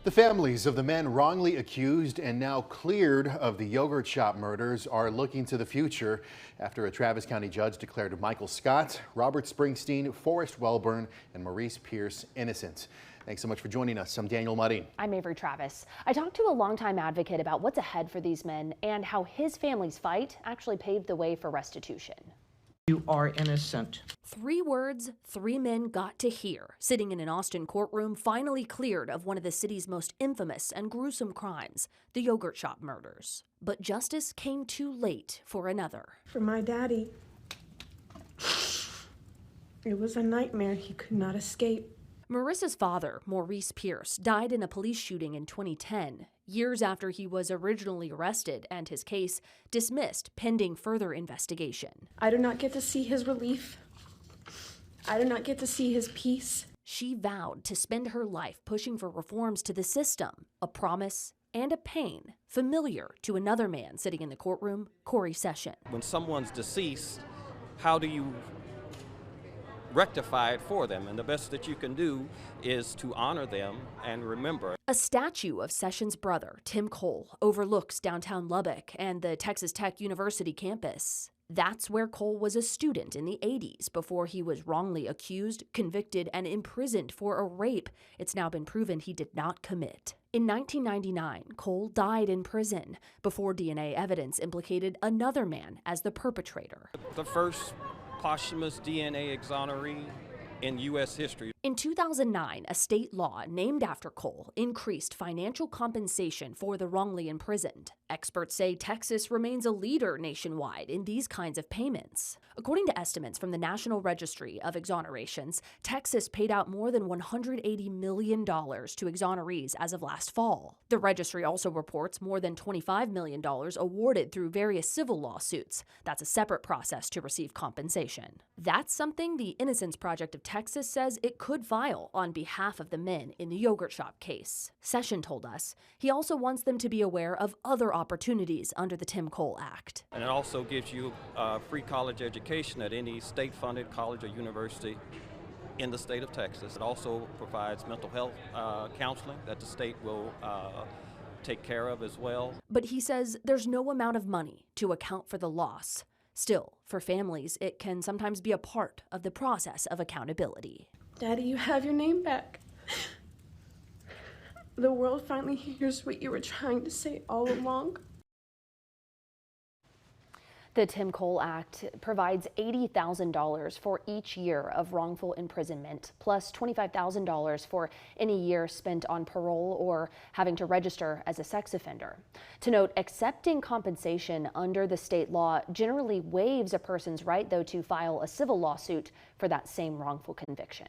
The families of the men wrongly accused and now cleared of the yogurt shop murders are looking to the future after a Travis County judge declared Michael Scott, Robert Springsteen, Forrest Wellburn, and Maurice Pierce innocent. Thanks so much for joining us. I'm Daniel Mudding. I'm Avery Travis. I talked to a longtime advocate about what's ahead for these men and how his family's fight actually paved the way for restitution. You are innocent. 3 words 3 men got to hear, sitting in an Austin courtroom finally cleared of one of the city's most infamous and gruesome crimes, the yogurt shop murders. But justice came too late for another. For my daddy, it was a nightmare he could not escape. Marissa's father, Maurice Pierce, died in a police shooting in 2010, years after he was originally arrested and his case dismissed pending further investigation. I do not get to see his relief. I do not get to see his peace. She vowed to spend her life pushing for reforms to the system, a promise and a pain familiar to another man sitting in the courtroom, Corey Session. When someone's deceased, how do you rectify it for them? And the best that you can do is to honor them and remember. A statue of Sessions' brother, Tim Cole, overlooks downtown Lubbock and the Texas Tech University campus. That's where Cole was a student in the 80s before he was wrongly accused, convicted, and imprisoned for a rape it's now been proven he did not commit. In 1999, Cole died in prison before DNA evidence implicated another man as the perpetrator. The first posthumous DNA exoneree in U.S. history. In 2009, a state law named after Cole increased financial compensation for the wrongly imprisoned. Experts say Texas remains a leader nationwide in these kinds of payments. According to estimates from the National Registry of Exonerations, Texas paid out more than $180 million to exonerees as of last fall. The registry also reports more than $25 million awarded through various civil lawsuits. That's a separate process to receive compensation. That's something the Innocence Project of Texas says it could file on behalf of the men in the yogurt shop case. Session told us he also wants them to be aware of other opportunities under the Tim Cole Act. And it also gives you free college education at any state-funded college or university in the state of Texas. It also provides mental health counseling that the state will take care of as well. But he says there's no amount of money to account for the loss. Still, for families, it can sometimes be a part of the process of accountability. Daddy, you have your name back. The world finally hears what you were trying to say all along. The Tim Cole Act provides $80,000 for each year of wrongful imprisonment, plus $25,000 for any year spent on parole or having to register as a sex offender. To note, accepting compensation under the state law generally waives a person's right, though, to file a civil lawsuit for that same wrongful conviction.